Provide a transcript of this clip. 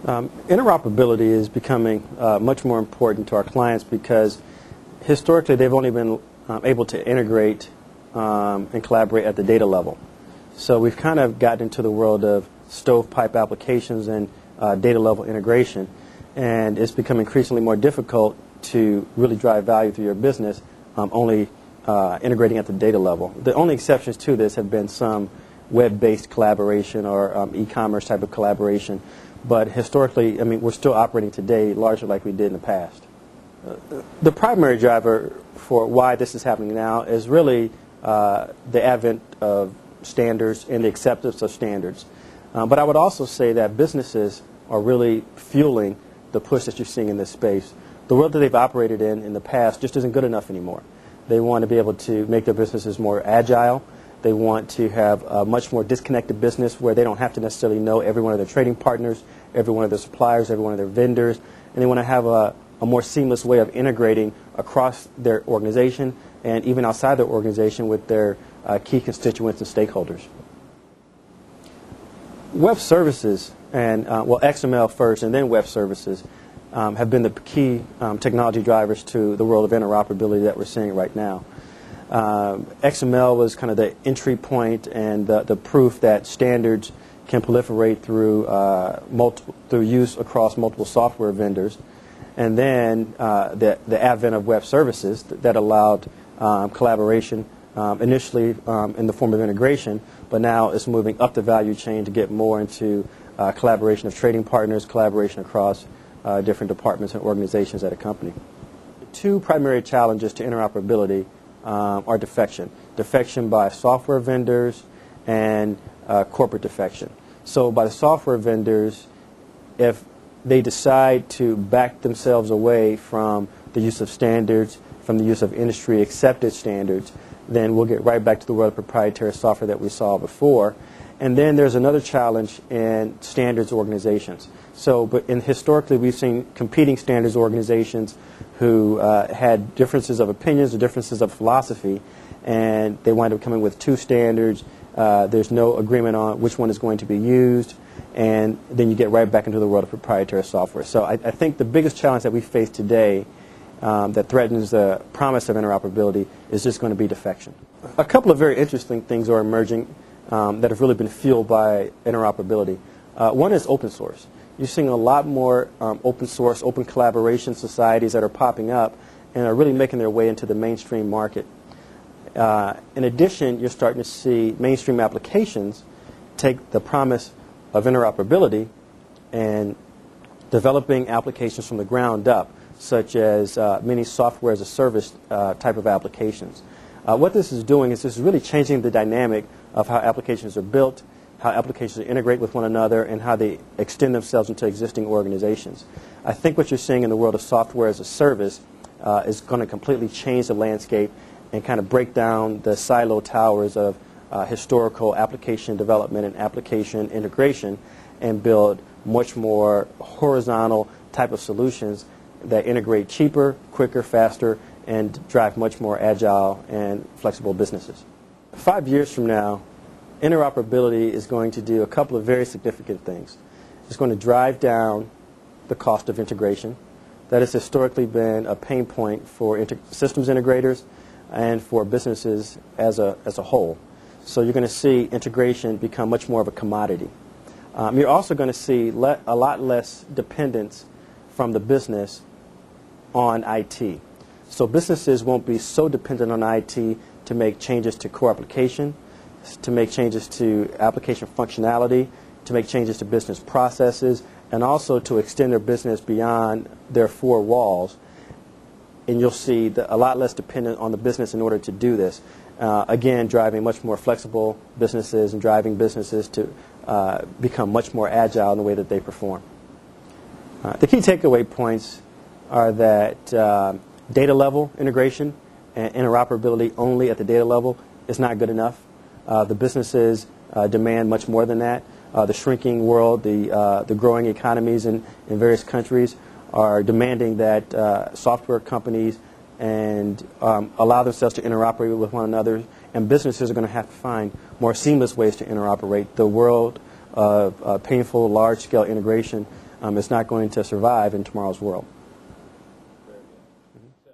Interoperability is becoming much more important to our clients because historically they've only been able to integrate and collaborate at the data level. So we've kind of gotten into the world of stovepipe applications and data level integration, and it's become increasingly more difficult to really drive value through your business only integrating at the data level. The only exceptions to this have been some web-based collaboration or e-commerce type of collaboration. But historically, I mean, we're still operating today largely like we did in the past. The primary driver for why this is happening now is really the advent of standards and the acceptance of standards. But I would also say that businesses are really fueling the push that you're seeing in this space. The world that they've operated in the past just isn't good enough anymore. They want to be able to make their businesses more agile. They want to have a much more disconnected business where they don't have to necessarily know every one of their trading partners, every one of their suppliers, every one of their vendors, and they want to have a more seamless way of integrating across their organization and even outside their organization with their key constituents and stakeholders. Web services, and well, XML first and then web services, have been the key technology drivers to the world of interoperability that we're seeing right now. XML was kind of the entry point and the proof that standards can proliferate through use across multiple software vendors, and then the advent of web services that allowed collaboration initially in the form of integration, but now it's moving up the value chain to get more into collaboration of trading partners, collaboration across different departments and organizations at a company. The two primary challenges to interoperability are defection. Defection by software vendors and corporate defection. So by the software vendors, if they decide to back themselves away from the use of standards, from the use of industry accepted standards, then we'll get right back to the world of proprietary software that we saw before. And then there's another challenge in standards organizations. So, historically, we've seen competing standards organizations who had differences of opinions or differences of philosophy, and they wind up coming with two standards. There's no agreement on which one is going to be used, and then you get right back into the world of proprietary software. So I think the biggest challenge that we face today that threatens the promise of interoperability is just going to be defection. A couple of very interesting things are emerging that have really been fueled by interoperability. One is open source. You're seeing a lot more open source, open collaboration societies that are popping up and are really making their way into the mainstream market. In addition, you're starting to see mainstream applications take the promise of interoperability and developing applications from the ground up, such as many software as a service type of applications. What this is doing is this is really changing the dynamic of how applications are built, how applications integrate with one another, and how they extend themselves into existing organizations. I think what you're seeing in the world of software as a service is going to completely change the landscape and kind of break down the silo towers of historical application development and application integration and build much more horizontal type of solutions that integrate cheaper, quicker, faster, and drive much more agile and flexible businesses. 5 years from now, interoperability is going to do a couple of very significant things. It's going to drive down the cost of integration. That has historically been a pain point for systems integrators and for businesses as a whole. So you're going to see integration become much more of a commodity. You're also going to see a lot less dependence from the business on IT. So businesses won't be so dependent on IT to make changes to core application, to make changes to application functionality, to make changes to business processes, and also to extend their business beyond their four walls. And you'll see a lot less dependent on the business in order to do this. Again, driving much more flexible businesses and driving businesses to become much more agile in the way that they perform. The key takeaway points are that data level integration and interoperability only at the data level is not good enough. The businesses demand much more than that. The shrinking world, the growing economies in various countries are demanding that software companies and allow themselves to interoperate with one another, and businesses are going to have to find more seamless ways to interoperate. The world of painful, large-scale integration It's not going to survive in tomorrow's world.